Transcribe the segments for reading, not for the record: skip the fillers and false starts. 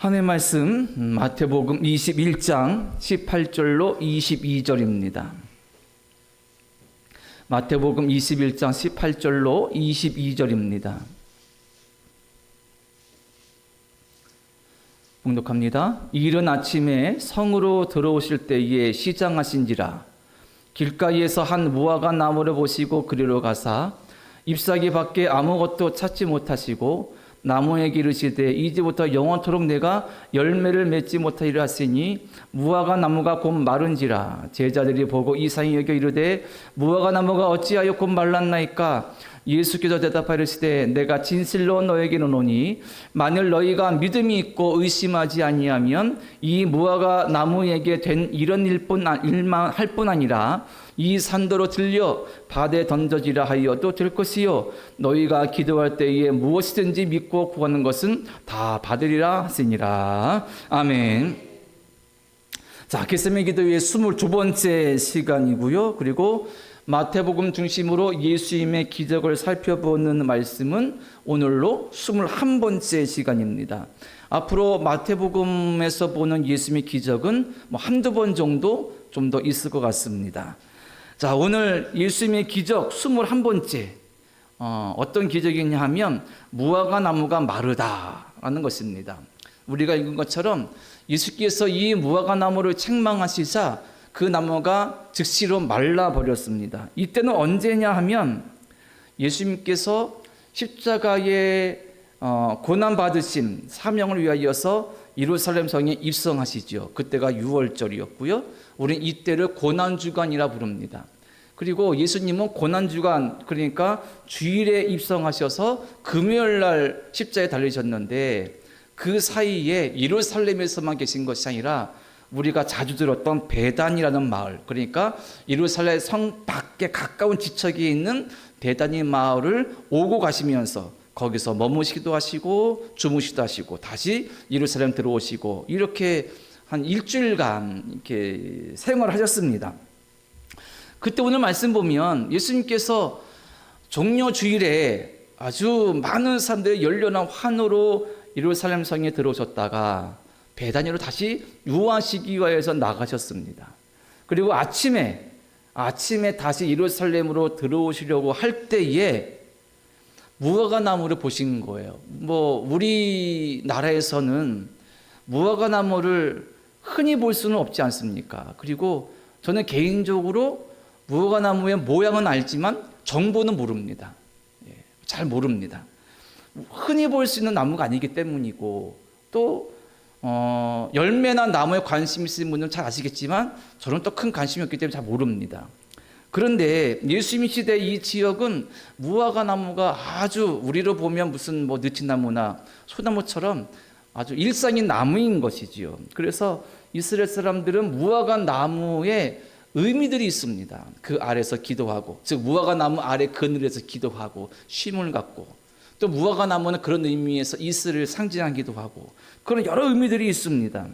하나님의 말씀 마태복음 21장 18절로 22절입니다. 마태복음 21장 18절로 22절입니다. 봉독합니다. 이른 아침에 성으로 들어오실 때에 시장하신지라 길가에서 한 무화과 나무를 보시고 그리로 가사 잎사귀 밖에 아무것도 찾지 못하시고 나무에게 이르시되 이제부터 영원토록 내가 열매를 맺지 못하리라 하시니 무화과 나무가 곧 마른지라. 제자들이 보고 이상히 여겨 이르되 무화과 나무가 어찌하여 곧 말랐나이까. 예수께서 대답하시되 내가 진실로 너에게 이르노니 만일 너희가 믿음이 있고 의심하지 아니하면 이 무화과 나무에게 된 이런 일만 할 뿐 아니라 이 산도로 들려 바다에 던져지라 하여도 될 것이요 너희가 기도할 때에 무엇이든지 믿고 구하는 것은 다 받으리라 하시니라. 아멘. 자, 겟세마네 기도회의 22번째 시간이고요. 그리고 마태복음 중심으로 예수님의 기적을 살펴보는 말씀은 오늘로 21번째 시간입니다. 앞으로 마태복음에서 보는 예수님의 기적은 한두 번 정도 좀 더 있을 것 같습니다. 자, 오늘 예수님의 기적 21번째 어떤 기적이냐 하면 무화과 나무가 마르다라는 것입니다. 우리가 읽은 것처럼 예수께서 이 무화과 나무를 책망하시자 그 나무가 즉시로 말라버렸습니다. 이때는 언제냐 하면 예수님께서 십자가에 고난받으신 사명을 위하여서 예루살렘 성에 입성하시죠. 그때가 6월절이었고요. 우리는 이때를 고난주간이라 부릅니다. 그리고 예수님은 고난주간, 그러니까 주일에 입성하셔서 금요일날 십자가에 달리셨는데 그 사이에 예루살렘에서만 계신 것이 아니라 우리가 자주 들었던 베단이라는 마을, 그러니까 예루살렘 성 밖에 가까운 지척에 있는 베다니 마을을 오고 가시면서 거기서 머무시기도 하시고 주무시기도 하시고 다시 예루살렘 들어오시고 이렇게 한 일주일간 이렇게 생활을 하셨습니다. 그때 오늘 말씀 보면 예수님께서 종려 주일에 아주 많은 사람들의 열렬한 환호로 예루살렘 성에 들어오셨다가 베다니로 다시 유하시기 위해서 나가셨습니다. 그리고 아침에 다시 예루살렘으로 들어오시려고 할 때에 무화과 나무를 보신 거예요. 우리나라에서는 무화과 나무를 흔히 볼 수는 없지 않습니까? 그리고 저는 개인적으로 무화과 나무의 모양은 알지만 정보는 모릅니다. 잘 모릅니다. 흔히 볼 수 있는 나무가 아니기 때문이고 또 열매나 나무에 관심 있으신 분들은 잘 아시겠지만 저는 또 큰 관심이 없기 때문에 잘 모릅니다. 그런데 예수님 시대 이 지역은 무화과 나무가 아주 우리로 보면 무슨 느티나무나 소나무처럼 아주 일상인 나무인 것이지요. 그래서 이스라엘 사람들은 무화과 나무에 의미들이 있습니다. 그 아래서 기도하고, 즉 무화과 나무 아래 그늘에서 기도하고 쉼을 갖고, 또 무화과 나무는 그런 의미에서 이스라엘을 상징하기도 하고 그런 여러 의미들이 있습니다.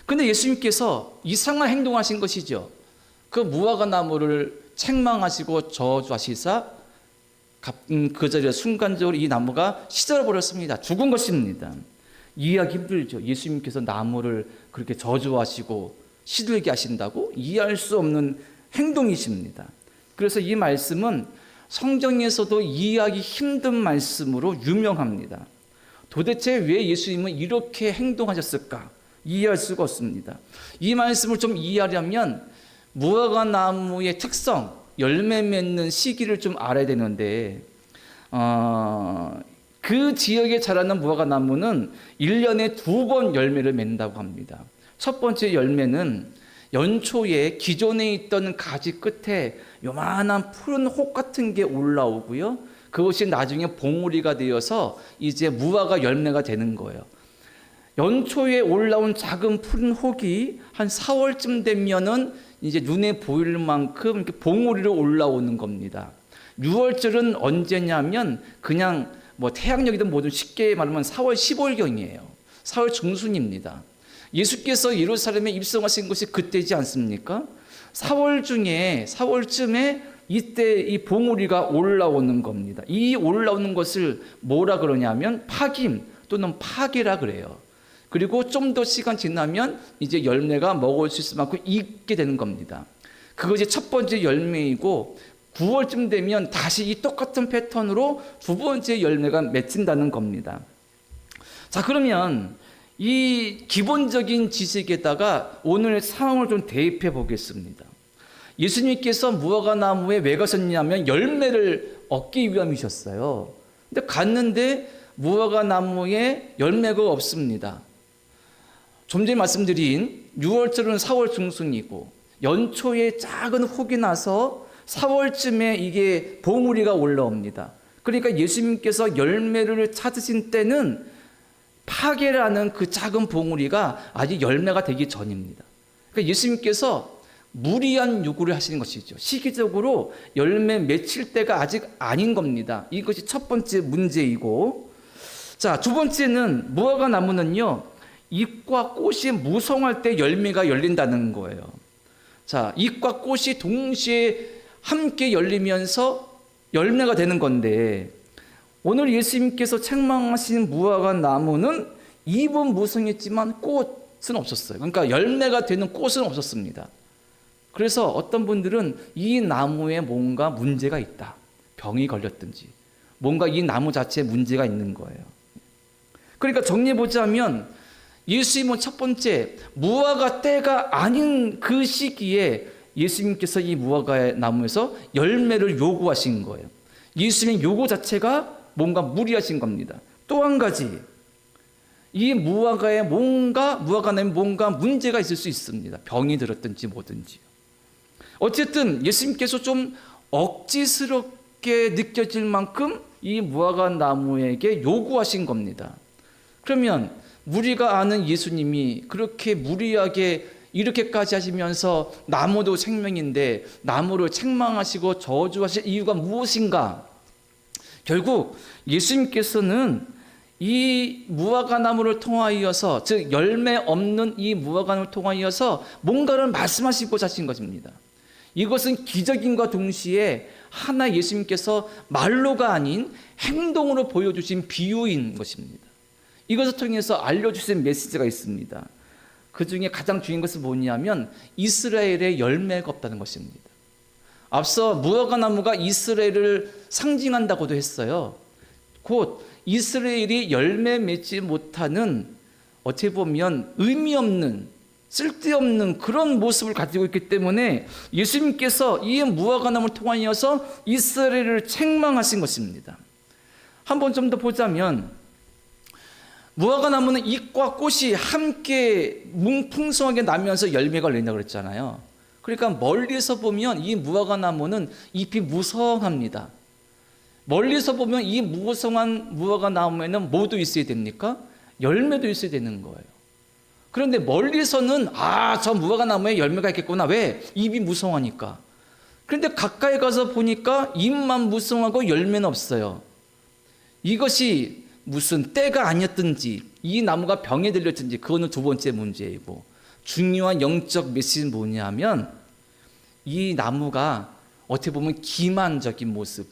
그런데 예수님께서 이상한 행동하신 것이죠. 그 무화과 나무를 책망하시고 저주하시사 그 자리에 순간적으로 이 나무가 시들어 버렸습니다. 죽은 것입니다. 이해하기 힘들죠. 예수님께서 나무를 그렇게 저주하시고 시들게 하신다고 이해할 수 없는 행동이십니다. 그래서 이 말씀은 성경에서도 이해하기 힘든 말씀으로 유명합니다. 도대체 왜 예수님은 이렇게 행동하셨을까? 이해할 수가 없습니다. 이 말씀을 좀 이해하려면 무화과 나무의 특성, 열매 맺는 시기를 좀 알아야 되는데 그 지역에 자라는 무화과 나무는 1년에 2번 열매를 맺는다고 합니다. 첫 번째 열매는 연초에 기존에 있던 가지 끝에 요만한 푸른 혹 같은 게 올라오고요. 그것이 나중에 봉우리가 되어서 이제 무화과 열매가 되는 거예요. 연초에 올라온 작은 푸른 혹이 한 4월쯤 되면은 이제 눈에 보일 만큼 이렇게 봉우리로 올라오는 겁니다. 6월절은 언제냐면 그냥 태양력이든 뭐든 쉽게 말하면 4월 15일경이에요. 4월 중순입니다. 예수께서 예루살렘에 입성하신 것이 그때지 않습니까? 4월쯤에 이때 이 봉우리가 올라오는 겁니다. 이 올라오는 것을 뭐라 그러냐면 파김 또는 파괴라 그래요. 그리고 좀 더 시간 지나면 이제 열매가 먹을 수 있을 만큼 익게 되는 겁니다. 그것이 첫 번째 열매이고 9월쯤 되면 다시 이 똑같은 패턴으로 두 번째 열매가 맺힌다는 겁니다. 자, 그러면 이 기본적인 지식에다가 오늘 상황을 좀 대입해 보겠습니다. 예수님께서 무화과 나무에 왜 가셨냐면 열매를 얻기 위함이셨어요. 근데 갔는데 무화과 나무에 열매가 없습니다. 좀 전에 말씀드린 6월절은 4월 중순이고 연초에 작은 혹이 나서 4월쯤에 이게 봉우리가 올라옵니다. 그러니까 예수님께서 열매를 찾으신 때는 파게라는 그 작은 봉우리가 아직 열매가 되기 전입니다. 그러니까 예수님께서 무리한 요구를 하시는 것이죠. 시기적으로 열매 맺힐 때가 아직 아닌 겁니다. 이것이 첫 번째 문제이고, 자, 두 번째는 무화과 나무는요, 잎과 꽃이 무성할 때 열매가 열린다는 거예요. 자, 잎과 꽃이 동시에 함께 열리면서 열매가 되는 건데, 오늘 예수님께서 책망하신 무화과 나무는 잎은 무성했지만 꽃은 없었어요. 그러니까 열매가 되는 꽃은 없었습니다. 그래서 어떤 분들은 이 나무에 뭔가 문제가 있다, 병이 걸렸든지 뭔가 이 나무 자체에 문제가 있는 거예요. 그러니까 정리해보자면 예수님은 첫 번째 무화과 때가 아닌 그 시기에 예수님께서 이 무화과 나무에서 열매를 요구하신 거예요. 예수님의 요구 자체가 뭔가 무리하신 겁니다. 또 한 가지, 이 무화과 나무에 뭔가 문제가 있을 수 있습니다. 병이 들었든지 뭐든지. 어쨌든 예수님께서 좀 억지스럽게 느껴질 만큼 이 무화과 나무에게 요구하신 겁니다. 그러면 우리가 아는 예수님이 그렇게 무리하게 이렇게까지 하시면서 나무도 생명인데 나무를 책망하시고 저주하실 이유가 무엇인가? 결국 예수님께서는 이 무화과 나무를 통하여서, 즉 열매 없는 이 무화과 나무를 통하여서 뭔가를 말씀하시고자 하신 것입니다. 이것은 기적인과 동시에 하나 예수님께서 말로가 아닌 행동으로 보여주신 비유인 것입니다. 이것을 통해서 알려주신 메시지가 있습니다. 그 중에 가장 중요한 것은 뭐냐면 이스라엘의 열매가 없다는 것입니다. 앞서 무화과 나무가 이스라엘을 상징한다고도 했어요. 곧 이스라엘이 열매 맺지 못하는, 어떻게 보면 의미 없는, 쓸데없는 그런 모습을 가지고 있기 때문에 예수님께서 이 무화과 나무를 통하여서 이스라엘을 책망하신 것입니다. 한번 좀 더 보자면 무화과 나무는 잎과 꽃이 함께 풍성하게 나면서 열매가 열린다고 그랬잖아요. 그러니까 멀리서 보면 이 무화과 나무는 잎이 무성합니다. 멀리서 보면 이 무성한 무화과 나무에는 뭐도 있어야 됩니까? 열매도 있어야 되는 거예요. 그런데 멀리서는 저 무화과 나무에 열매가 있겠구나. 왜? 잎이 무성하니까. 그런데 가까이 가서 보니까 잎만 무성하고 열매는 없어요. 이것이 무슨 때가 아니었든지 이 나무가 병에 들렸든지 그거는 두 번째 문제이고, 중요한 영적 메시지는 뭐냐면 이 나무가 어떻게 보면 기만적인 모습,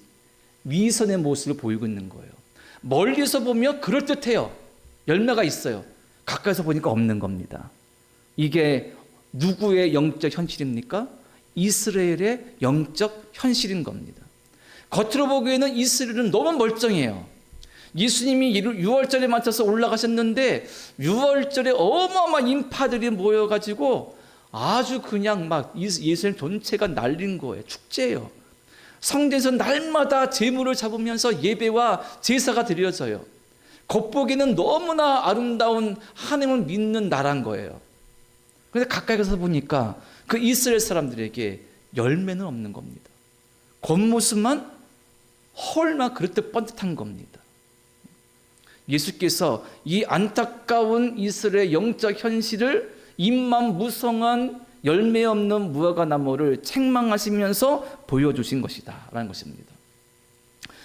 위선의 모습을 보이고 있는 거예요. 멀리서 보면 그럴듯해요. 열매가 있어요. 가까이서 보니까 없는 겁니다. 이게 누구의 영적 현실입니까? 이스라엘의 영적 현실인 겁니다. 겉으로 보기에는 이스라엘은 너무 멀쩡해요. 예수님이 6월절에 맞춰서 올라가셨는데 6월절에 어마어마한 인파들이 모여가지고 아주 그냥 막 예수님 전체가 날린 거예요. 축제예요. 성전에서 날마다 제물을 잡으면서 예배와 제사가 드려져요. 겉보기는 너무나 아름다운 하나님을 믿는 나라인 거예요. 그런데 가까이 가서 보니까 그 이스라엘 사람들에게 열매는 없는 겁니다. 겉모습만 헐나 그릇듯 뻔듯한 겁니다. 예수께서 이 안타까운 이스라엘의 영적 현실을 잎만 무성한 열매 없는 무화과 나무를 책망하시면서 보여주신 것이다 라는 것입니다.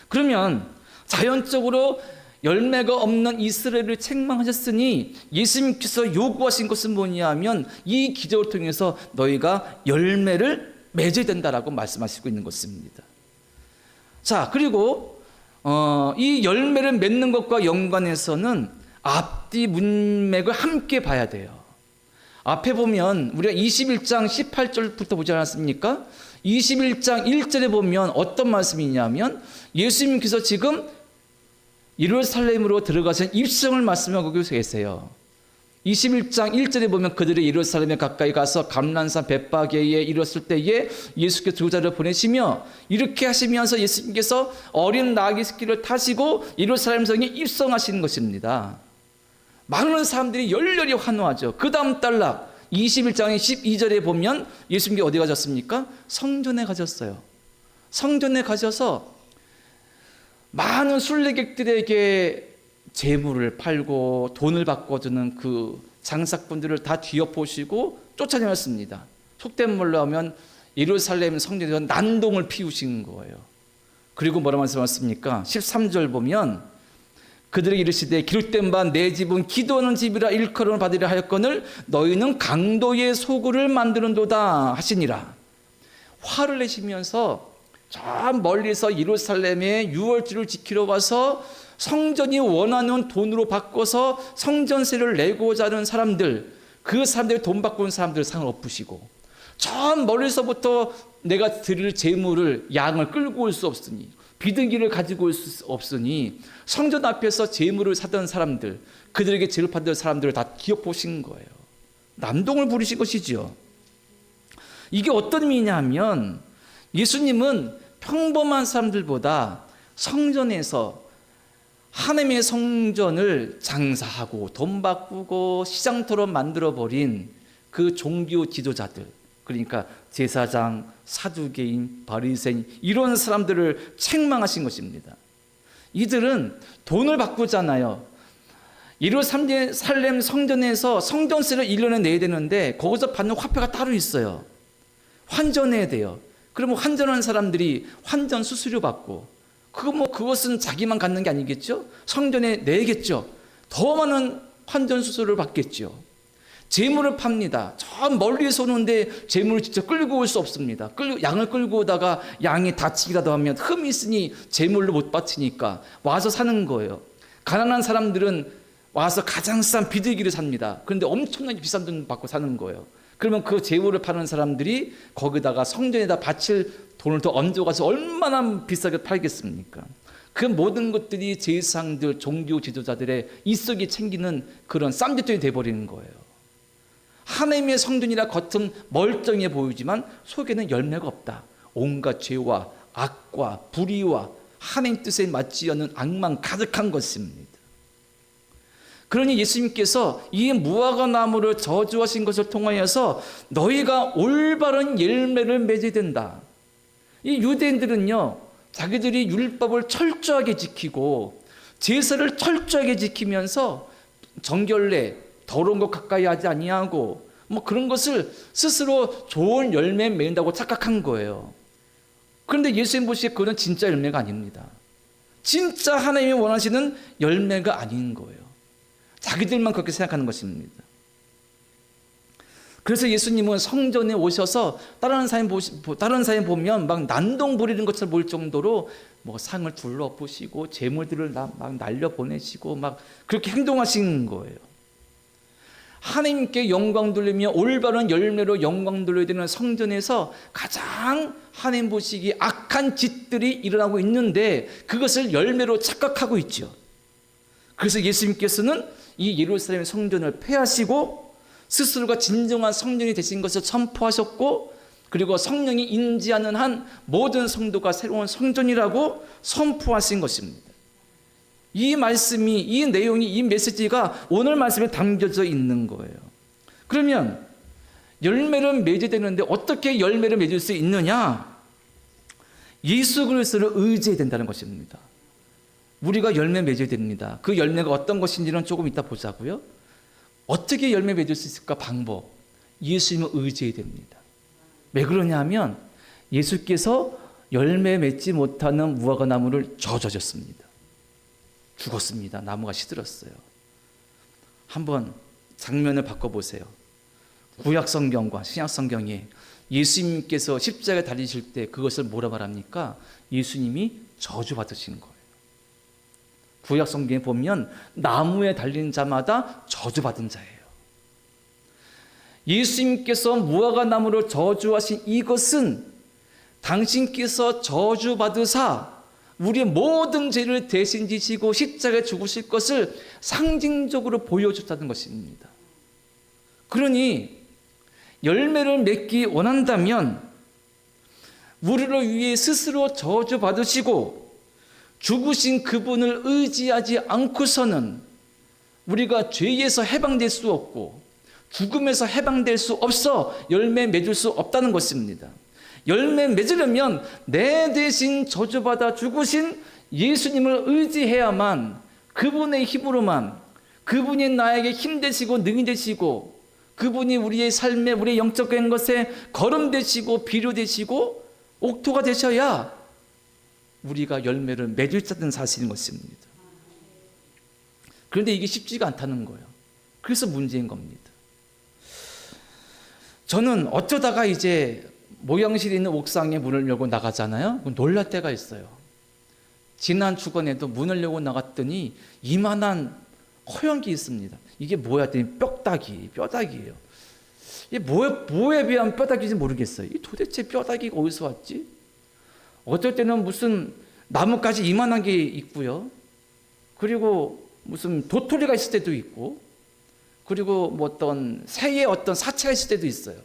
그러면 자연적으로 열매가 없는 이스라엘을 책망하셨으니 예수님께서 요구하신 것은 뭐냐면 이 기적을 통해서 너희가 열매를 맺어야 된다라고 말씀하시고 있는 것입니다. 자, 그리고 이 열매를 맺는 것과 연관해서는 앞뒤 문맥을 함께 봐야 돼요. 앞에 보면 우리가 21장 18절부터 보지 않았습니까? 21장 1절에 보면 어떤 말씀이냐면 예수님께서 지금 예루살렘으로 들어가신 입성을 말씀하고 계세요. 21장 1절에 보면 그들이 예루살렘에 가까이 가서 감람산 벳바게에 이르렀을 때에 예수께서 제자를 보내시며 이렇게 하시면서 예수님께서 어린 나귀 새끼를 타시고 예루살렘 성에 입성하시는 것입니다. 많은 사람들이 열렬히 환호하죠. 그 다음 단락 21장의 12절에 보면 예수님께 어디 가셨습니까? 성전에 가셨어요. 성전에 가셔서 많은 순례객들에게 재물을 팔고 돈을 바꿔주는 그 장사꾼들을 다 뒤엎으시고 쫓아내었습니다. 속된 말로 하면 예루살렘 성전에서 난동을 피우신 거예요. 그리고 뭐라 말씀하셨습니까? 13절 보면 그들에게 이르시되 기록된 바 내 집은 기도하는 집이라 일컬음을 받으려 하였거늘 너희는 강도의 소굴을 만드는도다 하시니라. 화를 내시면서 저 멀리서 예루살렘에 유월절을 지키러 와서 성전이 원하는 돈으로 바꿔서 성전세를 내고자 하는 사람들, 그 사람들이 돈 바꾸는 사람들 상을 엎으시고 저 멀리서부터 내가 드릴 재물을 양을 끌고 올 수 없으니 비둘기를 가지고 올 수 없으니 성전 앞에서 재물을 사던 사람들, 그들에게 재물 받던 사람들을 다 기어보신 거예요. 난동을 부리신 것이죠. 이게 어떤 의미냐 하면 예수님은 평범한 사람들보다 성전에서 하나님의 성전을 장사하고 돈 바꾸고 시장터로 만들어버린 그 종교 지도자들, 그러니까 제사장, 사두개인, 바리새인 이런 사람들을 책망하신 것입니다. 이들은 돈을 바꾸잖아요. 예루살렘 성전에서 성전세를 1년에 내야 되는데 거기서 받는 화폐가 따로 있어요. 환전해야 돼요. 그러면 환전하는 사람들이 환전 수수료 받고 그것은 자기만 갖는 게 아니겠죠? 성전에 내겠죠. 더 많은 환전 수수료를 받겠죠. 재물을 팝니다. 저 멀리서 오는데 재물을 직접 끌고 올 수 없습니다. 양을 끌고 오다가 양이 다치기라도 하면 흠이 있으니 재물로 못 바치니까 와서 사는 거예요. 가난한 사람들은 와서 가장 싼 비둘기를 삽니다. 그런데 엄청나게 비싼 돈 받고 사는 거예요. 그러면 그 재물을 파는 사람들이 거기다가 성전에다 바칠 돈을 더 얹어가서 얼마나 비싸게 팔겠습니까? 그 모든 것들이 제사장들, 종교 지도자들의 입속에 챙기는 그런 쌈짓돈이 돼버리는 거예요. 하나님의 성전이라 겉은 멀쩡해 보이지만 속에는 열매가 없다. 온갖 죄와 악과 불의와 하나님 뜻에 맞지 않는 악만 가득한 것입니다. 그러니 예수님께서 이 무화과 나무를 저주하신 것을 통하여서 너희가 올바른 열매를 맺어야 된다. 이 유대인들은요, 자기들이 율법을 철저하게 지키고 제사를 철저하게 지키면서 정결례, 더러운 것 가까이 하지 아니하고 그런 것을 스스로 좋은 열매 맺는다고 착각한 거예요. 그런데 예수님 보시기에 그건 진짜 열매가 아닙니다. 진짜 하나님이 원하시는 열매가 아닌 거예요. 자기들만 그렇게 생각하는 것입니다. 그래서 예수님은 성전에 오셔서 다른 사람 보면 막 난동 부리는 것처럼 보일 정도로 상을 둘러보시고 재물들을 막 날려보내시고 막 그렇게 행동하신 거예요. 하나님께 영광 돌리며 올바른 열매로 영광 돌려야 되는 성전에서 가장 하나님 보시기에 악한 짓들이 일어나고 있는데 그것을 열매로 착각하고 있죠. 그래서 예수님께서는 이 예루살렘 성전을 폐하시고 스스로가 진정한 성전이 되신 것을 선포하셨고, 그리고 성령이 인지하는 한 모든 성도가 새로운 성전이라고 선포하신 것입니다. 이 말씀이, 이 내용이, 이 메시지가 오늘 말씀에 담겨져 있는 거예요. 그러면 열매를 맺어야 되는데 어떻게 열매를 맺을 수 있느냐? 예수 그리스도를 의지해야 된다는 것입니다. 우리가 열매 맺어야 됩니다. 그 열매가 어떤 것인지는 조금 이따 보자고요. 어떻게 열매 맺을 수 있을까? 방법. 예수님을 의지해야 됩니다. 왜 그러냐 하면 예수께서 열매 맺지 못하는 무화과 나무를 저주하셨습니다. 죽었습니다. 나무가 시들었어요. 한번 장면을 바꿔보세요. 구약 성경과 신약 성경에 예수님께서 십자가에 달리실 때 그것을 뭐라 말합니까? 예수님이 저주받으신 거예요. 구약 성경에 보면 나무에 달린 자마다 저주받은 자예요. 예수님께서 무화과 나무를 저주하신 이것은 당신께서 저주받으사 우리의 모든 죄를 대신 지시고 십자가에 죽으실 것을 상징적으로 보여줬다는 것입니다. 그러니 열매를 맺기 원한다면 우리를 위해 스스로 저주받으시고 죽으신 그분을 의지하지 않고서는 우리가 죄에서 해방될 수 없고 죽음에서 해방될 수 없어 열매 맺을 수 없다는 것입니다. 열매 맺으려면 내 대신 저주받아 죽으신 예수님을 의지해야만, 그분의 힘으로만, 그분이 나에게 힘 되시고 능히 되시고 그분이 우리의 삶에, 우리의 영적인 것에 걸음 되시고 비료 되시고 옥토가 되셔야 우리가 열매를 맺을 자는 사실인 것입니다. 그런데 이게 쉽지가 않다는 거예요. 그래서 문제인 겁니다. 저는 어쩌다가 이제 모양실에 있는 옥상에 문을 열고 나가잖아요. 놀랄 때가 있어요. 지난 주간에도 문을 열고 나갔더니 이만한 허연 게 있습니다. 이게 뭐야 했더니 뼈다귀예요. 이게 뭐에 비한 뼈다귀인지 모르겠어요. 이 도대체 뼈다귀가 어디서 왔지? 어떨 때는 무슨 나뭇가지 이만한 게 있고요. 그리고 무슨 도토리가 있을 때도 있고, 그리고 뭐 어떤 새의 어떤 사체가 있을 때도 있어요.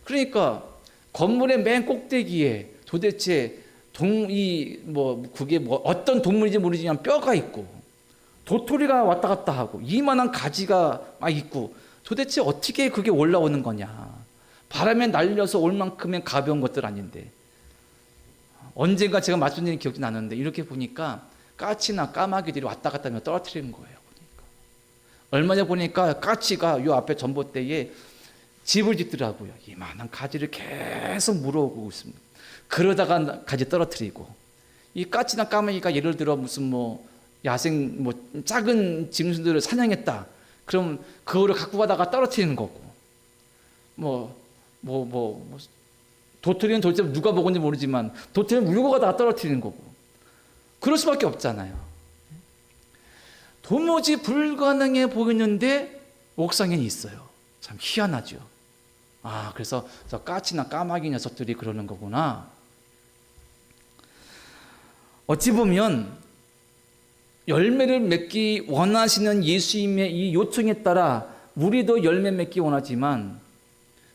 그러니까 건물의 맨 꼭대기에 도대체 그게 어떤 동물인지 모르지만 뼈가 있고 도토리가 왔다 갔다 하고 이만한 가지가 막 있고 도대체 어떻게 그게 올라오는 거냐. 바람에 날려서 올 만큼의 가벼운 것들 아닌데. 언젠가 제가 말씀드린 기억이 나는데 이렇게 보니까 까치나 까마귀들이 왔다 갔다 하며 떨어뜨리는 거예요. 보니까. 얼마 전에 보니까 까치가 요 앞에 전봇대에 집을 짓더라고요. 이만한 가지를 계속 물어오고 있습니다. 그러다가 가지 떨어뜨리고, 이 까치나 까마귀가 예를 들어 무슨 야생 작은 짐승들을 사냥했다. 그럼 그거를 갖고 가다가 떨어뜨리는 거고, 도토리는 도대체 누가 먹은지 모르지만 도토리는 물고 가다가 떨어뜨리는 거고, 그럴 수밖에 없잖아요. 도무지 불가능해 보이는데 옥상에는 있어요. 참 희한하죠. 그래서 저 까치나 까마귀 녀석들이 그러는 거구나. 어찌 보면 열매를 맺기 원하시는 예수님의 이 요청에 따라 우리도 열매 맺기 원하지만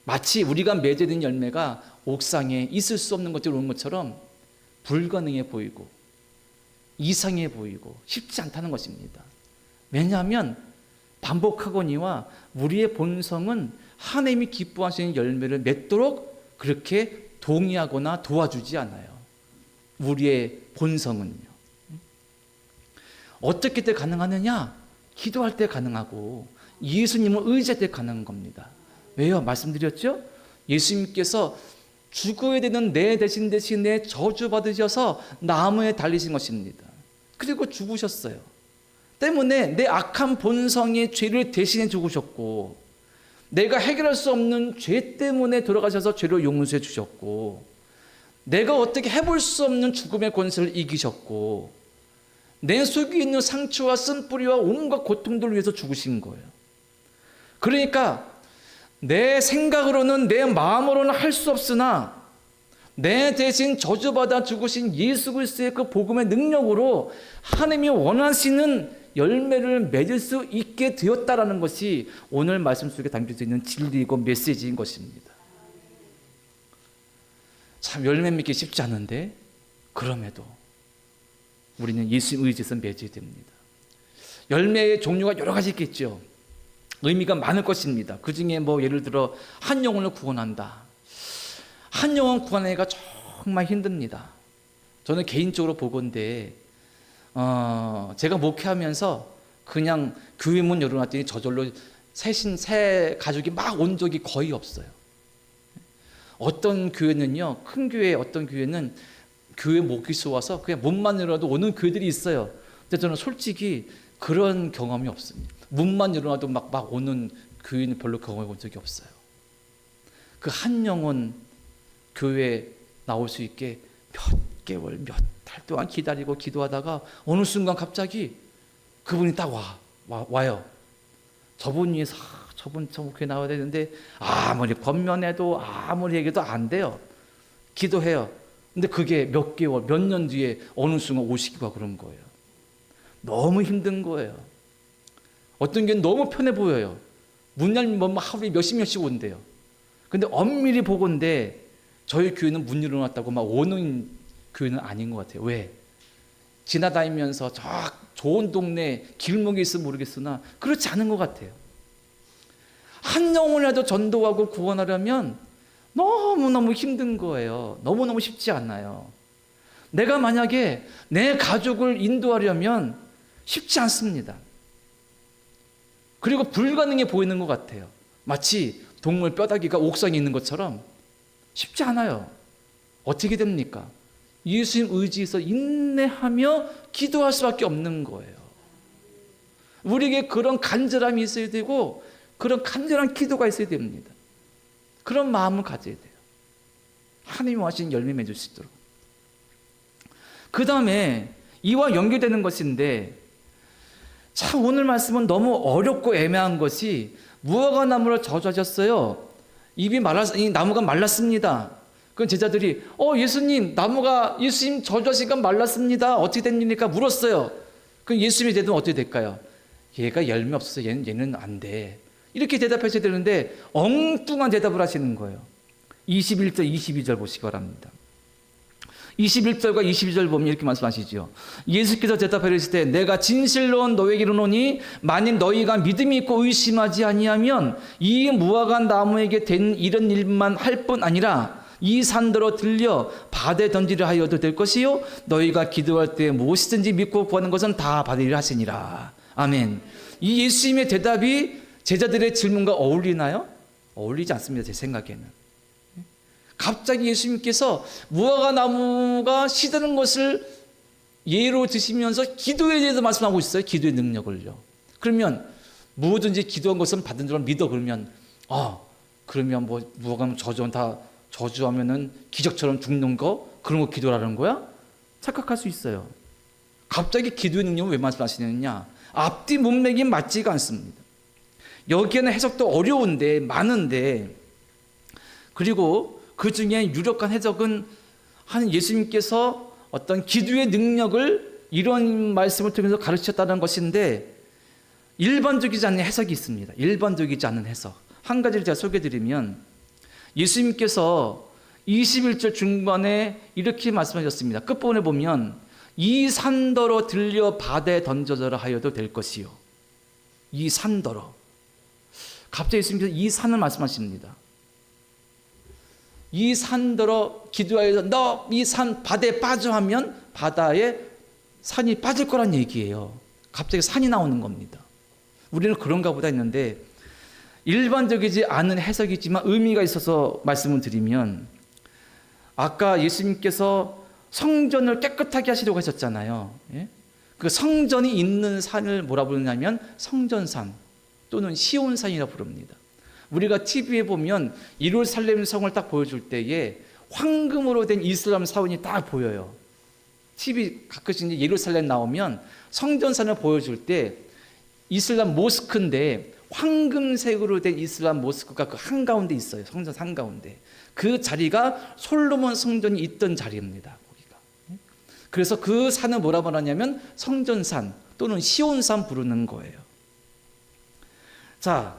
마치 우리가 맺어야 되는 열매가 옥상에 있을 수 없는 것들이 오는 것처럼 불가능해 보이고 이상해 보이고 쉽지 않다는 것입니다. 왜냐하면 반복하거니와 우리의 본성은 하나님이 기뻐하시는 열매를 맺도록 그렇게 동의하거나 도와주지 않아요. 우리의 본성은요. 어떻게 때 가능하느냐? 기도할 때 가능하고 예수님을 의지할 때 가능한 겁니다. 왜요? 말씀드렸죠? 예수님께서 죽어야 되는 내 대신에 저주받으셔서 나무에 달리신 것입니다. 그리고 죽으셨어요. 때문에 내 악한 본성의 죄를 대신해 죽으셨고, 내가 해결할 수 없는 죄 때문에 돌아가셔서 죄를 용서해 주셨고, 내가 어떻게 해볼 수 없는 죽음의 권세를 이기셨고, 내 속에 있는 상처와 쓴뿌리와 온갖 고통들을 위해서 죽으신 거예요. 그러니까 내 생각으로는, 내 마음으로는 할 수 없으나 내 대신 저주받아 죽으신 예수 그리스도의 그 복음의 능력으로 하나님이 원하시는 열매를 맺을 수 있게 되었다라는 것이 오늘 말씀 속에 담겨져 있는 진리이고 메시지인 것입니다. 참 열매 맺기 쉽지 않은데 그럼에도 우리는 예수님 의지해서 맺어야 됩니다. 열매의 종류가 여러 가지 있겠죠. 의미가 많을 것입니다. 그 중에 예를 들어 한 영혼을 구원한다. 한 영혼 구원하기가 정말 힘듭니다. 저는 개인적으로 보건대 제가 목회하면서 그냥 교회 문 열어놨더니 저절로 새 가족이 막 온 적이 거의 없어요. 어떤 교회는요, 큰 교회 어떤 교회는 교회 목기수 와서 그냥 문만 열어도 오는 교회들이 있어요. 근데 저는 솔직히 그런 경험이 없습니다. 문만 열어놔도 막 오는 교회는 별로 경험해 본 적이 없어요. 그 한 영혼 교회에 나올 수 있게 몇 개월, 몇 달 달 동안 기다리고 기도하다가 어느 순간 갑자기 그분이 딱 와요. 저분 위해서 저분 교회 나와야 되는데 아무리 권면해도 아무리 얘기해도 안 돼요. 기도해요. 근데 그게 몇 개월, 몇 년 뒤에 어느 순간 오시기가 그런 거예요. 너무 힘든 거예요. 어떤 게 너무 편해 보여요. 문 열면 하루에 몇십 명씩 온대요. 근데 엄밀히 보건대 저희 교회는 문 열어놨다고 막 오는 교회는 아닌 것 같아요. 왜? 지나다니면서 저 좋은 동네 길목에 있으면 모르겠으나 그렇지 않은 것 같아요. 한 영혼이라도 전도하고 구원하려면 너무너무 힘든 거예요. 너무너무 쉽지 않아요. 내가 만약에 내 가족을 인도하려면 쉽지 않습니다. 그리고 불가능해 보이는 것 같아요. 마치 동물 뼈다귀가 옥상에 있는 것처럼 쉽지 않아요. 어떻게 됩니까? 예수님 의지에서 인내하며 기도할 수밖에 없는 거예요. 우리에게 그런 간절함이 있어야 되고 그런 간절한 기도가 있어야 됩니다. 그런 마음을 가져야 돼요. 하나님이 원하시는 열매 맺을 수 있도록. 그 다음에 이와 연결되는 것인데 참 오늘 말씀은 너무 어렵고 애매한 것이 무화과 나무를 저주하셨어요. 이 나무가 말랐습니다. 그 제자들이 예수님 예수님 저주하시니까 말랐습니다. 어떻게 된 일입니까? 물었어요. 그럼 예수님이 대답은 어떻게 될까요? 얘가 열매 없어서 얘는 안 돼. 이렇게 대답하셔야 되는데 엉뚱한 대답을 하시는 거예요. 21절 22절 보시기 바랍니다. 21절과 22절 보면 이렇게 말씀하시죠. 예수께서 대답하시되 때 내가 진실로 너에게 이르노니 만일 너희가 믿음이 있고 의심하지 아니하면 이 무화과 나무에게 된 이런 일만 할 뿐 아니라 이 산더러 들려 바다에 던지려 하여도 될 것이요 너희가 기도할 때 무엇이든지 믿고 구하는 것은 다 받으리라 하시니라. 아멘. 이 예수님의 대답이 제자들의 질문과 어울리나요? 어울리지 않습니다. 제 생각에는. 갑자기 예수님께서 무화과 나무가 시드는 것을 예로 드시면서 기도에 대해서 말씀하고 있어요. 기도의 능력을요. 그러면 무엇든지 기도한 것은 받은 줄 믿어. 그러면 그러면 무화과 저주하면은 기적처럼 죽는 거 그런 거 기도라는 거야? 착각할 수 있어요. 갑자기 기도의 능력을 왜 말씀하시느냐? 앞뒤 문맥이 맞지가 않습니다. 여기에는 해석도 어려운데 많은데 그리고 그 중에 유력한 해석은 한 예수님께서 어떤 기도의 능력을 이런 말씀을 통해서 가르치셨다는 것인데 일반적이지 않은 해석이 있습니다. 일반적이지 않은 해석. 한 가지를 제가 소개해드리면 예수님께서 21절 중반에 이렇게 말씀하셨습니다. 끝부분에 보면 이 산더러 들려 바다에 던져져라 하여도 될 것이요. 이 산더러. 갑자기 예수님께서 이 산을 말씀하십니다. 이 산더러 기도하여서 너 이 산 바다에 빠져 하면 바다에 산이 빠질 거란 얘기예요. 갑자기 산이 나오는 겁니다. 우리는 그런가 보다 했는데 일반적이지 않은 해석이지만 의미가 있어서 말씀을 드리면 아까 예수님께서 성전을 깨끗하게 하시려고 하셨잖아요. 그 성전이 있는 산을 뭐라 부르냐면 성전산 또는 시온산이라 부릅니다. 우리가 TV에 보면 예루살렘 성을 딱 보여줄 때에 황금으로 된 이슬람 사원이 딱 보여요. TV 가끔씩 예루살렘 나오면 성전산을 보여줄 때 이슬람 모스크인데 황금색으로 된 이슬람 모스크가 그 한가운데 있어요. 성전 한가운데. 그 자리가 솔로몬 성전이 있던 자리입니다. 거기가. 그래서 그 산을 뭐라 말하냐면 성전산 또는 시온산 부르는 거예요. 자,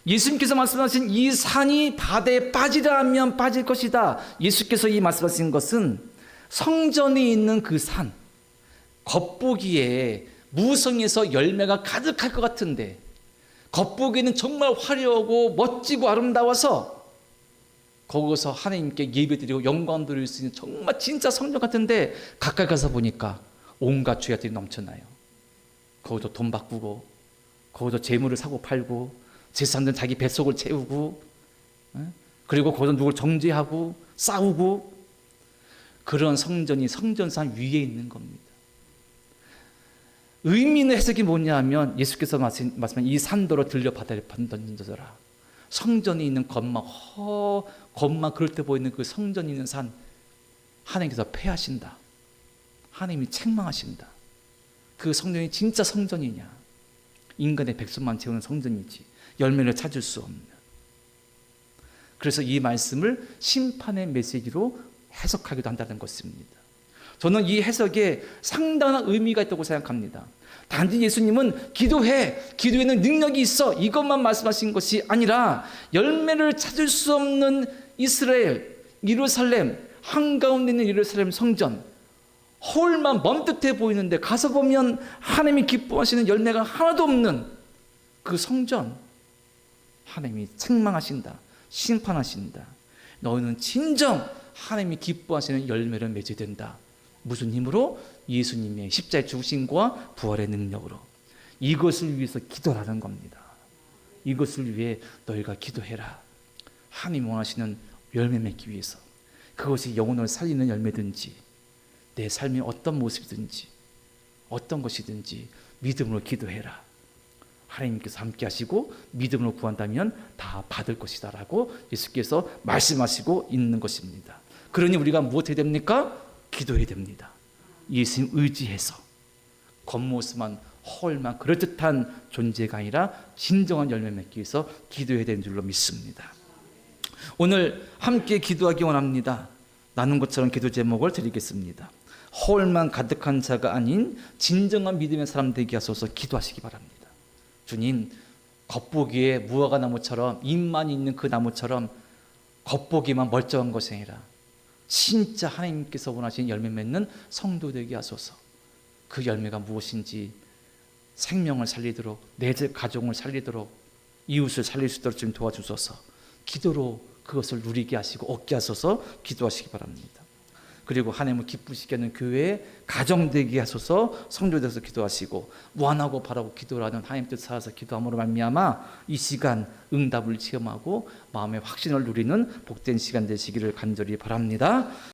예수님께서 말씀하신 이 산이 바다에 빠지라 하면 빠질 것이다. 예수께서 이 말씀하신 것은 성전이 있는 그 산, 겉보기에 무성에서 열매가 가득할 것 같은데 겉보기에는 정말 화려하고 멋지고 아름다워서 거기서 하나님께 예배드리고 영광 드릴 수 있는 정말 진짜 성전 같은데 가까이 가서 보니까 온갖 죄악들이 넘쳐나요. 거기서 돈 바꾸고 거기서 재물을 사고 팔고 재산들 자기 뱃속을 채우고 그리고 거기서 누굴 정죄하고 싸우고 그런 성전이 성전산 위에 있는 겁니다. 의미 있는 해석이 뭐냐 하면 예수께서 말씀한 이 산더러 들려 바다에 던져져라. 성전이 있는 겉만 그럴 때 보이는 그 성전이 있는 산 하나님께서 패하신다. 하나님이 책망하신다. 그 성전이 진짜 성전이냐? 인간의 백성만 채우는 성전이지 열매를 찾을 수 없는. 그래서 이 말씀을 심판의 메시지로 해석하기도 한다는 것입니다. 저는 이 해석에 상당한 의미가 있다고 생각합니다. 단지 예수님은 기도에는 능력이 있어, 이것만 말씀하신 것이 아니라 열매를 찾을 수 없는 이스라엘, 예루살렘, 한가운데 있는 예루살렘 성전, 홀만 먼뜻해 보이는데 가서 보면 하나님이 기뻐하시는 열매가 하나도 없는 그 성전, 하나님이 책망하신다, 심판하신다. 너희는 진정 하나님이 기뻐하시는 열매를 맺어야 된다. 무슨 힘으로? 예수님의 십자가의 죽으심과 부활의 능력으로. 이것을 위해서 기도하는 겁니다. 이것을 위해 너희가 기도해라. 하나님 원하시는 열매 맺기 위해서. 그것이 영혼을 살리는 열매든지 내 삶의 어떤 모습이든지 어떤 것이든지 믿음으로 기도해라. 하나님께서 함께 하시고 믿음으로 구한다면 다 받을 것이다 라고 예수께서 말씀하시고 있는 것입니다. 그러니 우리가 무엇해야 됩니까? 기도해야 됩니다. 예수님 의지해서 겉모습만 헐만 그럴듯한 존재가 아니라 진정한 열매 맺기 위해서 기도해야 되는 줄로 믿습니다. 오늘 함께 기도하기 원합니다. 나눈 것처럼 기도 제목을 드리겠습니다. 헐만 가득한 자가 아닌 진정한 믿음의 사람 되게 하소서. 기도하시기 바랍니다. 주님, 겉보기에 무화과 나무처럼 잎만 있는 그 나무처럼 겉보기만 멀쩡한 것이 아니라 진짜 하나님께서 원하시는 열매 맺는 성도 되게 하소서. 그 열매가 무엇인지 생명을 살리도록, 내 가정을 살리도록, 이웃을 살릴 수 있도록 좀 도와주소서. 기도로 그것을 누리게 하시고 얻게 하소서. 기도하시기 바랍니다. 그리고 하나님을 기쁘시게 하는 교회에 가정되게 하소서. 성도되어서 기도하시고 원하고 바라고 기도를 하는 하나님 뜻 살아서 기도함으로 말미암아 이 시간 응답을 체험하고 마음의 확신을 누리는 복된 시간 되시기를 간절히 바랍니다.